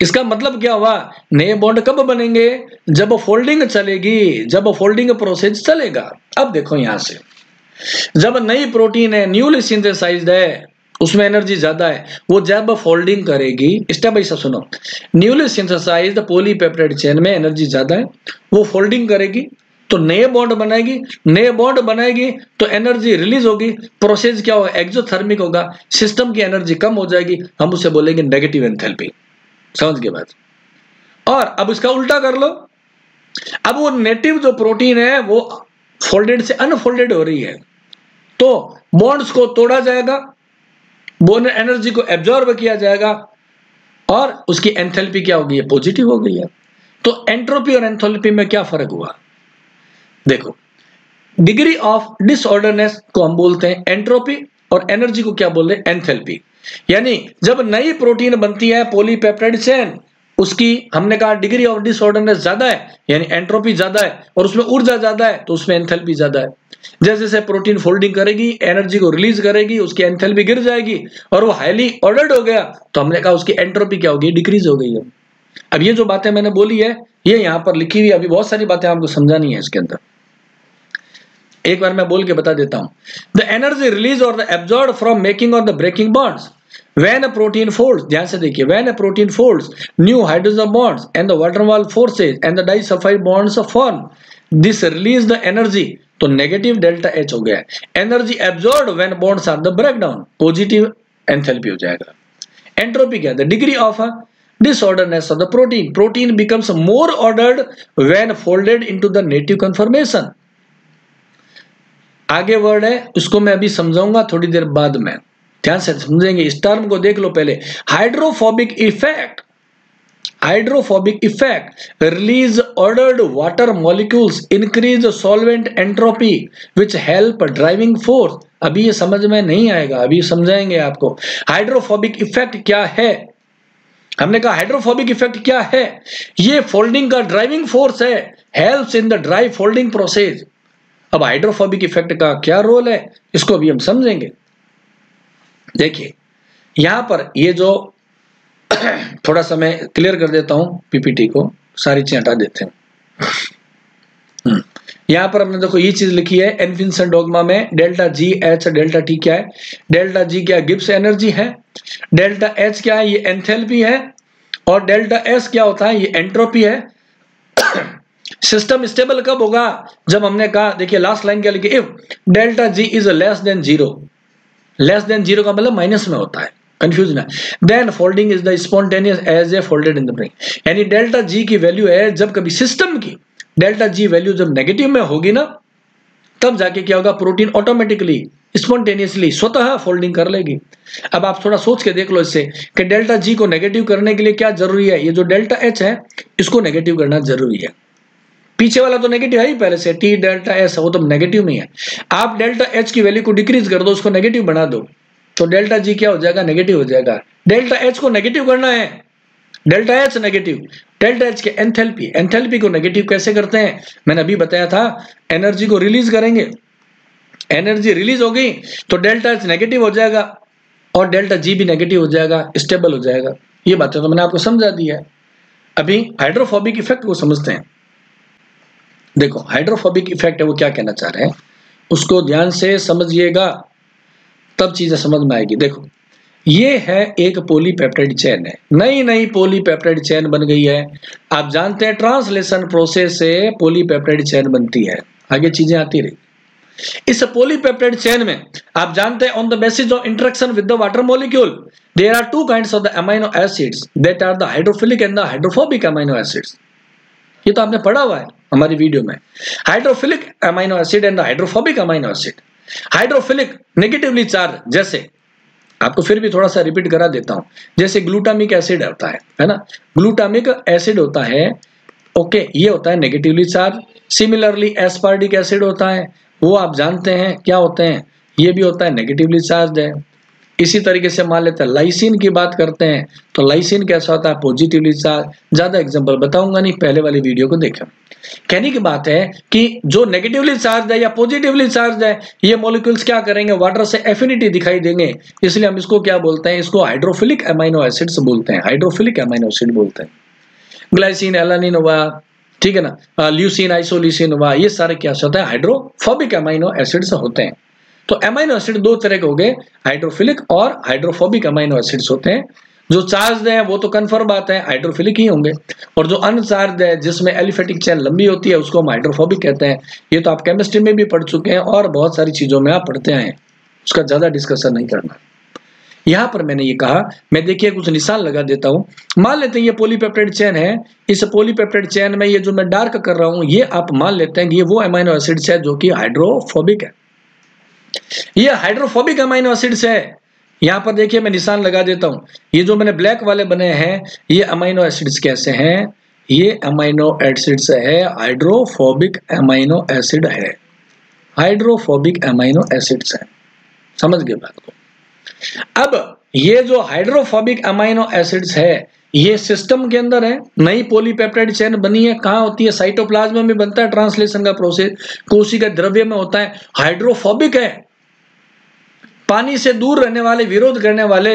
इसका मतलब क्या हुआ, नए बॉन्ड कब बनेंगे, जब फोल्डिंग चलेगी, जब फोल्डिंग प्रोसेस चलेगा। अब देखो यहां से, जब नई प्रोटीन है, न्यूली सिंथेसाइज्ड है, उसमें एनर्जी ज्यादा है, वो जब फोल्डिंग करेगी, स्टेप बाय स्टेप सुनो, न्यूली सिंथेसाइज्ड पॉलीपेप्टाइड चेन में एनर्जी ज्यादा है, वो फोल्डिंग करेगी तो नए बॉन्ड बनाएगी, नए बॉन्ड बनाएगी तो एनर्जी रिलीज होगी, प्रोसेस क्या होगा, एक्सोथर्मिक होगा, सिस्टम की एनर्जी कम हो जाएगी, हम उसे बोलेंगे नेगेटिव एंथैल्पी। समझ गए बात। और अब इसका उल्टा कर लो, अब वो नेटिव जो प्रोटीन है वो फोल्डेड से अनफोल्डेड हो रही है तो बॉन्ड्स को तोड़ा जाएगा, बॉन्ड एनर्जी को एब्जॉर्ब किया जाएगा और उसकी एंथैल्पी क्या होगी, पॉजिटिव हो गई है। तो एंट्रोपी और एंथैल्पी में क्या फर्क हुआ, देखो डिग्री ऑफ डिसऑर्डरनेस को हम बोलते हैं एंट्रोपी और एनर्जी को क्या बोलते हैं, एंथैल्पी। यानी जब नई प्रोटीन बनती है पॉलीपेप्टाइड चेन, उसकी हमने कहा डिग्री ऑफ डिसऑर्डरनेस ज्यादा है यानी एंट्रोपी ज्यादा है, और उसमें ऊर्जा ज्यादा है तो उसमें एंथैल्पी ज्यादा है। जैसे जैसे प्रोटीन फोल्डिंग करेगी, एनर्जी को रिलीज करेगी, उसकी एंथैल्पी गिर जाएगी, और वो हाईली ऑर्डर्ड हो गया तो हमने कहा उसकी एंट्रोपी क्या होगी, डिक्रीज हो गई है। अब ये जो बातें मैंने बोली है ये यहाँ पर लिखी हुई, अभी बहुत सारी बातें आपको समझानी है इसके अंदर, एक बार मैं बोल के बता देता हूं। द एनर्जी रिलीज और द एब्जॉर्ब फ्रॉम मेकिंग और the breaking bonds when a protein folds, ध्यान से देखिए, when a protein folds new hydrogen bonds and the van der Waals forces and the disulfide bonds form, this release the energy, तो negative delta H हो गया। Energy absorb when bonds are the breakdown, positive enthalpy हो जाएगा। Entropy क्या है, degree of disorderness of the protein, protein becomes more ordered when folded into the native conformation. आगे word है, उसको मैं अभी समझाऊंगा थोड़ी देर बाद में, ध्यान से समझेंगे। इस टर्म को देख लो पहले, hydrophobic effect, hydrophobic effect release ordered water molecules, increase solvent entropy which help driving force. अभी ये समझ में नहीं आएगा, अभी समझाएंगे आपको। हाइड्रोफोबिक इफेक्ट क्या है, हमने कहा हाइड्रोफोबिक इफेक्ट क्या है, ये फोल्डिंग का ड्राइविंग फोर्स है, helps in the dry folding process. अब हाइड्रोफोबिक इफेक्ट का क्या रोल है इसको भी हम समझेंगे। देखिए यहां पर ये जो थोड़ा सा मैं क्लियर कर देता हूं पीपीटी को, सारी चीजें हटा देते हैं। यहां पर हमने देखो ये चीज लिखी है एनफिंसन डोग्मा में, delta G H delta T क्या है, डेल्टा जी क्या गिब्स एनर्जी है, डेल्टा एच क्या है, ये एंथैल्पी है, और डेल्टा एस क्या होता है, ये एंट्रोपी है। सिस्टम स्टेबल कब होगा, जब हमने कहा, देखिए लास्ट लाइन क्या लिखी, if delta G is less than zero, less than zero का मतलब माइनस में होता है, कंफ्यूजन है, then folding is the spontaneous as a folded in the break. यानी डेल्टा जी की वैल्यू है, जब कभी सिस्टम की डेल्टा जी वैल्यू जब नेगेटिव में होगी ना, तब जाके क्या होगा, प्रोटीन ऑटोमेटिकली स्पॉन्टेनियसली स्वतः फोल्डिंग कर लेगी। अब आप थोड़ा सोच के देख लो इससे कि डेल्टा जी को नेगेटिव करने के लिए क्या जरूरी है, ये जो डेल्टा एच है इसको नेगेटिव करना जरूरी है। पीछे वाला तो नेगेटिव है ही पहले से, टी डेल्टा एस वो तो नेगेटिव में है। आप डेल्टा एच की वैल्यू को डिक्रीज कर दो, उसको नेगेटिव बना दो, तो डेल्टा जी क्या हो जाएगा, नेगेटिव हो जाएगा। डेल्टा एच को नेगेटिव करना है, delta H negative, delta H के एंथैल्पी को नेगेटिव कैसे करते हैं, मैंने अभी बताया था, एनर्जी को रिलीज करेंगे, एनर्जी रिलीज होगी तो डेल्टा एच नेगेटिव हो जाएगा और डेल्टा जी भी नेगेटिव हो जाएगा, स्टेबल हो जाएगा। ये बातें तो मैंने आपको समझा दी है। अभी हाइड्रोफोबिक इफेक्ट को समझते हैं। देखो हाइड्रोफोबिक इफेक्ट है वो क्या कहना चाह रहे हैं, उसको ध्यान से समझिएगा तब चीजें समझ में आएगी। देखो ये है एक पॉलीपेप्टाइड चेन है, नई नई पॉलीपेप्टाइड चेन बन गई है। आप जानते हैं ट्रांसलेशन प्रोसेस से पॉलीपेप्टाइड चेन बनती है, आगे चीजें आती रही। इस पॉलीपेप्टाइड चेन में आप जानते हैं on the basis of interaction with the water molecule there are two kinds of the amino acids that are the hydrophilic and the hydrophobic amino acids. ये तो आपने पढ़ा हुआ है हमारी वीडियो में, hydrophilic amino acid and the hydrophobic amino acid. Hydrophilic negatively charge, जैसे आपको फिर भी थोड़ा सा रिपीट करा देता हूं, जैसे ग्लूटामिक एसिड होता है ना, ग्लूटामिक एसिड होता है, ओके, ये होता है negatively charge. Similarly aspartic acid होता है, वो आप जानते हैं क्या होते हैं, ये भी होता है नेगेटिवली चार्ज है। इसी तरीके से मान लेते हैं लाइसिन की बात करते हैं, तो लाइसिन कैसा होता है, पॉजिटिवली चार्ज। ज्यादा एग्जांपल बताऊंगा नहीं, पहले वाली वीडियो को देखें। कहने की बात है कि जो नेगेटिवली चार्ज है या पॉजिटिवली चार्ज है, ये मॉलिक्यूल्स क्या करेंगे, वाटर से एफिनिटी दिखाई देंगे, इसलिए हम इसको क्या बोलते हैं, इसको हाइड्रोफिलिक अमीनो एसिड्स बोलते हैं, हाइड्रोफिलिक अमीनो एसिड बोलते हैं। ग्लाइसिन, एलानिन हुआ, ठीक है ना, ल्यूसिन, आइसोल्यूसिन हुआ, ये सारे क्या होता है, हाइड्रोफोबिक अमीनो एसिड्स होते हैं। तो अमीनो एसिड दो तरह के हो गए, हाइड्रोफिलिक और हाइड्रोफोबिक अमीनो एसिड्स होते हैं। जो चार्ज है वो तो कन्फर्म बात है, हाइड्रोफिलिक ही होंगे, और जो अनचार्ज है जिसमें एलिफेटिक चेन लंबी होती है उसको हम हाइड्रोफोबिक कहते हैं। ये तो आप केमिस्ट्री में भी पढ़ चुके हैं और बहुत सारी चीजों में आप पढ़ते हैं, उसका ज्यादा डिस्कशन नहीं करना। यहां पर मैंने ये कहा, मैं देखिए कुछ निशान लगा देता हूं। मान लेते हैं ये पॉलीपेप्टाइड चेन है, इस पॉलीपेप्टाइड चेन में ये जो मैं डार्क कर रहा हूं, ये आप मान लेते हैं कि ये वो अमीनो एसिड्स है जो कि हाइड्रोफोबिक है। ये हाइड्रोफोबिक अमीनो एसिड्स है। यहां पर देखिए मैं निशान लगा देता हूं, ये जो मैंने ब्लैक वाले बने हैं ये अमीनो एसिड्स कैसे हैं, ये अमीनो एसिड्स है हाइड्रोफोबिक अमीनो एसिड है, हाइड्रोफोबिक अमीनो एसिड्स है। समझ गए बात को। अब ये जो हाइड्रोफोबिक अमीनो एसिड्स है ये सिस्टम के अंदर है, नई पॉलीपेप्टाइड चेन बनी है, कहां होती है, साइटोप्लाज्म में बनता है, ट्रांसलेशन का प्रोसेस कोशिका द्रव्य में होता है, हाइड्रोफोबिक है, पानी से दूर रहने वाले, विरोध करने वाले।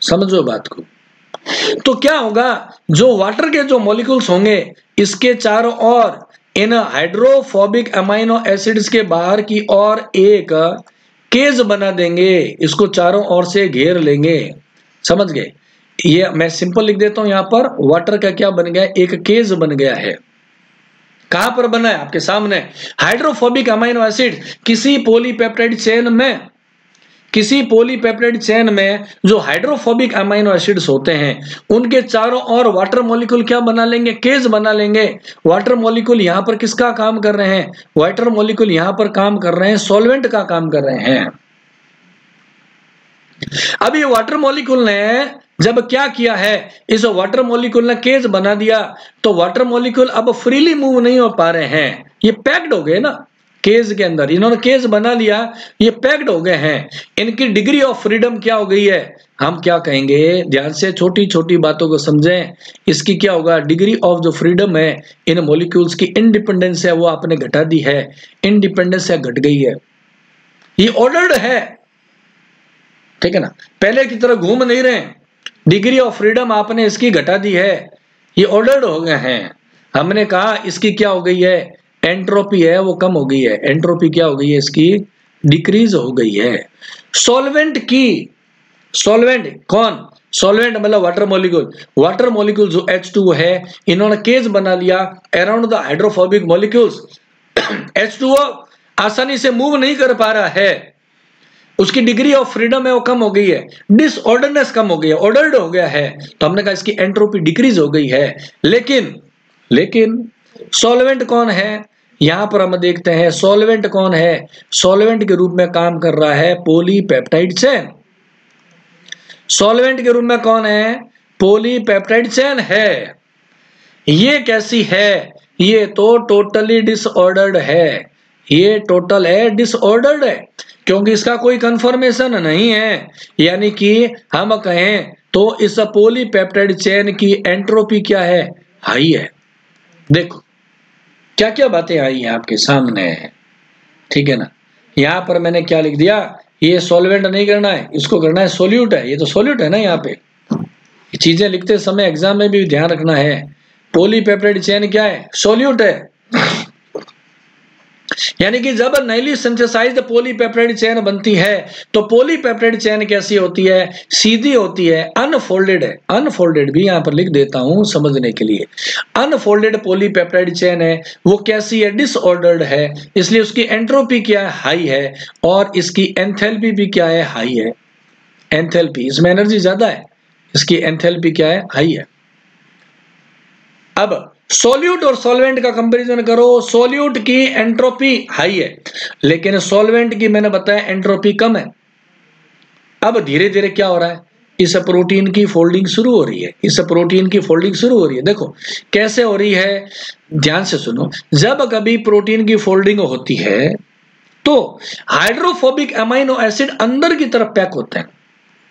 समझो बात को। तो क्या होगा, जो वाटर के जो मॉलिक्यूल्स होंगे इसके चारों ओर इन हाइड्रोफोबिक अमीनो एसिड्स के बाहर की ओर एक केज बना देंगे, इसको चारों ओर से घेर लेंगे। समझ गए। ये मैं सिंपल लिख देता हूं, यहां पर वाटर का क्या बन गया, एक केज बन गया है। कहां पर बना है, आपके सामने। हाइड्रोफोबिक अमीनो एसिड किसी पॉलीपेप्टाइड चेन में, किसी पॉलीपेप्टाइड चेन में जो हाइड्रोफोबिक अमीनो एसिड्स होते हैं उनके चारों ओर वाटर मॉलिक्यूल क्या बना लेंगे, केज बना लेंगे। वाटर मॉलिक्यूल यहां पर किसका काम कर रहे हैं, वाटर मॉलिक्यूल यहां पर काम कर रहे हैं सॉल्वेंट का काम कर रहे हैं। अब ये वाटर मॉलिक्यूल ने जब क्या किया है, इस वाटर मॉलिक्यूल ने केज बना दिया, तो वाटर मॉलिक्यूल अब फ्रीली मूव नहीं हो पा रहे हैं, ये पैक्ड हो गए ना केज के अंदर, इन्होंने केज बना लिया, ये पैक्ड हो गए हैं। इनकी डिग्री ऑफ फ्रीडम क्या हो गई है, हम क्या कहेंगे, ध्यान से छोटी छोटी बातों को समझें। इसकी क्या होगा, डिग्री ऑफ जो फ्रीडम है इन मॉलिक्यूल्स की, इंडिपेंडेंस है वो आपने घटा दी है, इंडिपेंडेंस है घट गई है, ये ऑर्डर्ड है, ठीक है ना, पहले की तरह घूम नहीं रहे। डिग्री ऑफ फ्रीडम आपने इसकी घटा दी है, ये ऑर्डर्ड हो गए हैं। हमने कहा इसकी क्या हो गई है, एंट्रोपी है वो कम हो गई है, एंट्रोपी क्या हो गई है, इसकी डिक्रीज हो गई है। सॉल्वेंट की, सॉल्वेंट कौन, सॉल्वेंट मतलब वाटर मॉलिक्यूल, वाटर मॉलिक्यूल जो H2O है इन्होंने केज बना लिया around the hydrophobic molecules. H2O आसानी से मूव नहीं कर पा रहा है, उसकी डिग्री ऑफ फ्रीडम है वो कम हो गई है, डिसऑर्डरनेस कम हो गई है, ऑर्डर्ड हो गया है, तो हमने कहा इसकी एंट्रोपी डिक्रीज हो गई है। लेकिन सॉल्वेंट कौन है, यहां पर हम देखते हैं सॉल्वेंट कौन है, सॉल्वेंट के रूप में काम कर रहा है पॉलीपेप्टाइड चेन। सॉल्वेंट के रूप में कौन है, पॉलीपेप्टाइड चेन है। ये कैसी है? ये तो टोटली डिसऑर्डर्ड है, ये टोटल है डिसऑर्डर्ड है, क्योंकि इसका कोई कंफर्मेशन नहीं है। यानी कि हम कहें तो इस पॉलीपेप्टाइड चेन की एंट्रोपी क्या है? हाई है। देखो क्या क्या बातें आई हैं आपके सामने, ठीक है ना। यहां पर मैंने क्या लिख दिया, ये सॉल्वेंट नहीं करना है, इसको करना है सोल्यूट है। ये तो सोल्यूट है ना, यहाँ पे ये चीजें लिखते समय एग्जाम में भी ध्यान रखना है। पॉलीपेप्टाइड चेन क्या है? सोल्यूट है। यानी कि जब नैली सिंथेसाइज्ड पॉलीपेप्टाइड चेन बनती है तो पॉलीपेप्टाइड चेन कैसी होती है? सीधी होती है, अनफोल्डेड है। अनफोल्डेड भी यहां पर लिख देता हूं समझने के लिए। अनफोल्डेड पॉलीपेप्टाइड चेन है, वो कैसी है? डिसऑर्डर्ड है, इसलिए उसकी एंट्रोपी क्या है? हाई है। और इसकी एंथैल्पी भी क्या है? हाई है। एंथैल्पी, इसमें एनर्जी ज्यादा है, इसकी एंथैल्पी क्या है? हाई है। अब सोल्यूट और सॉल्वेंट का कंपैरिजन करो, सोल्यूट की एंट्रोपी हाई है, लेकिन सॉल्वेंट की मैंने बताया एंट्रोपी कम है। अब धीरे धीरे क्या हो रहा है? इस प्रोटीन की फोल्डिंग शुरू हो रही है, इस प्रोटीन की फोल्डिंग शुरू हो रही है। देखो कैसे हो रही है, ध्यान से सुनो। जब कभी प्रोटीन की फोल्डिंग होती है तो हाइड्रोफोबिक अमाइनो एसिड अंदर की तरफ पैक होते हैं,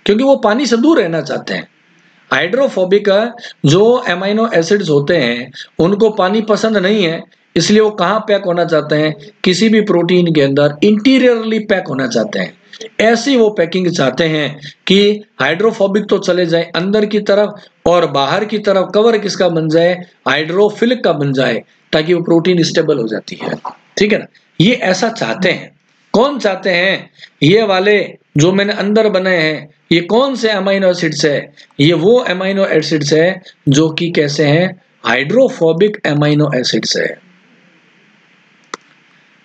क्योंकि वो पानी से दूर रहना चाहते हैं। हाइड्रोफोबिक जो एमाइनो एसिड्स होते हैं उनको पानी पसंद नहीं है, इसलिए वो कहाँ पैक होना चाहते हैं? किसी भी प्रोटीन के अंदर इंटीरियरली पैक होना चाहते हैं। ऐसी वो पैकिंग चाहते हैं कि हाइड्रोफोबिक तो चले जाए अंदर की तरफ और बाहर की तरफ कवर किसका बन जाए? हाइड्रोफिलिक का बन जाए, ताकि वो प्रोटीन स्टेबल हो जाती है, ठीक है ना। ये ऐसा चाहते हैं। कौन चाहते हैं? ये वाले जो मैंने अंदर बनाए हैं, ये कौन से अमाइनो एसिड्स है? ये वो अमाइनो एसिड्स है जो कि कैसे हैं? हाइड्रोफोबिक अमाइनो एसिड्स है।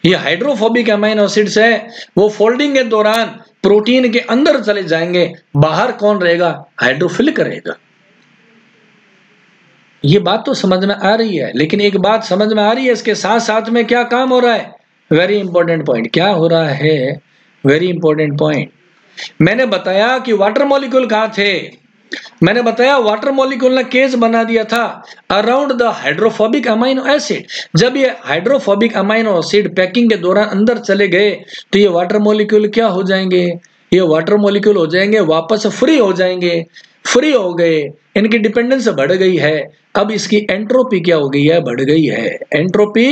ये हाइड्रोफोबिक अमाइनो एसिड्स है, वो फोल्डिंग के दौरान प्रोटीन के अंदर चले जाएंगे, बाहर कौन रहेगा? हाइड्रोफिलिक रहेगा। ये बात तो समझ में आ रही है, लेकिन एक बात समझ में आ रही है, इसके साथ साथ में क्या काम हो रहा है? Very important point. क्या हो रहा है? Very important point. मैंने बताया कि वाटर मॉलिक्यूल कहाँ थे? मैंने बताया वाटर मॉलिक्यूल ने केज बना दिया था around the hydrophobic amino acid. जब ये हाइड्रोफोबिक अमाइनो एसिड पैकिंग के दौरान अंदर चले गए तो ये वाटर मॉलिक्यूल क्या हो जाएंगे? ये वाटर मॉलिक्यूल हो जाएंगे वापस फ्री हो जाएंगे। फ्री हो गए, इनकी डिपेंडेंस बढ़ गई है। अब इसकी एंट्रोपी क्या हो गई है? बढ़ गई है। एंट्रोपी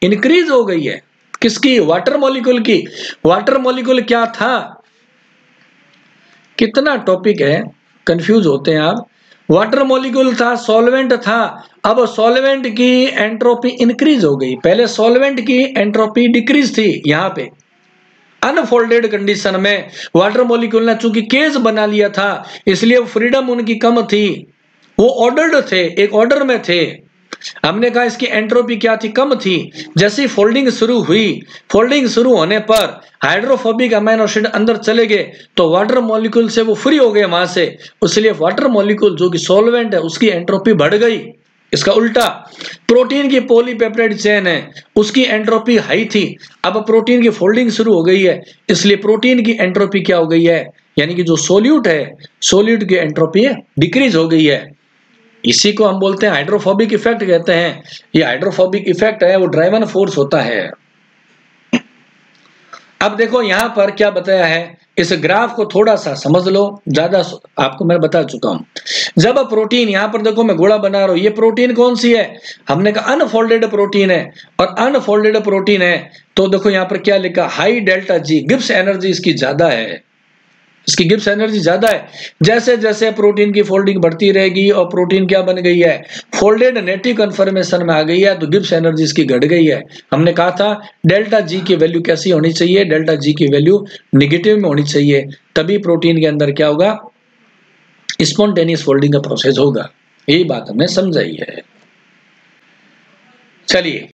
इंक्रीज हो गई है। किसकी? वाटर मॉलिक्यूल की। वाटर मॉलिक्यूल क्या था? कितना टॉपिक है, कंफ्यूज होते हैं आप। वाटर मॉलिक्यूल था, सॉल्वेंट था। अब सॉल्वेंट की एंट्रोपी इंक्रीज हो गई, पहले सॉल्वेंट की एंट्रोपी डिक्रीज थी। यहां पे अनफोल्डेड कंडीशन में वाटर मॉलिक्यूल ने चूंकि केज बना लिया था, इसलिए फ्रीडम उनकी कम थी। वो ऑर्डर्ड थे, एक ऑर्डर में थे। हमने कहा इसकी एंट्रोपी क्या थी? कम थी। जैसी फोल्डिंग शुरू हुई, फोल्डिंग शुरू होने पर हाइड्रोफोबिक अमाइनो एसिड अंदर चले गए तो वाटर मॉलिक्यूल से वो फ्री हो गए वहां से, इसलिए वाटर मॉलिक्यूल जो कि सॉल्वेंट है उसकी एंट्रोपी बढ़ गई। इसका उल्टा प्रोटीन की पॉलीपेप्टाइड चेन है, उसकी एंट्रोपी हाई थी। अब प्रोटीन की फोल्डिंग शुरू हो गई है, इसलिए प्रोटीन की एंट्रोपी क्या हो गई है? यानी कि जो सोल्यूट है, सोल्यूट की एंट्रोपी डिक्रीज हो गई है। इसी को हम बोलते हैं हाइड्रोफोबिक इफेक्ट कहते हैं। ये हाइड्रोफोबिक इफेक्ट है, वो ड्राइवन फोर्स होता है। अब देखो यहां पर क्या बताया है, इस ग्राफ को थोड़ा सा समझ लो, ज्यादा आपको मैं बता चुका हूं। जब प्रोटीन, यहां पर देखो मैं गोला बना रहा हूं, ये प्रोटीन कौन सी है? हमने कहा अनफोल्डेड प्रोटीन है। और अनफोल्डेड प्रोटीन है तो देखो यहां पर क्या लिखा? High delta G, Gibbs energy इसकी ज्यादा है, इसकी गिब्स एनर्जी ज्यादा है। जैसे जैसे प्रोटीन की फोल्डिंग बढ़ती रहेगी और प्रोटीन क्या बन गई है? फोल्डेड नेटिव कन्फर्मेशन में आ गई है, तो गिब्स एनर्जी इसकी घट गई है। हमने कहा था डेल्टा जी की वैल्यू कैसी होनी चाहिए? डेल्टा जी की वैल्यू निगेटिव में होनी चाहिए, तभी प्रोटीन के अंदर क्या होगा? स्पॉन्टेनियस फोल्डिंग का प्रोसेस होगा। यही बात हमने समझाई है। चलिए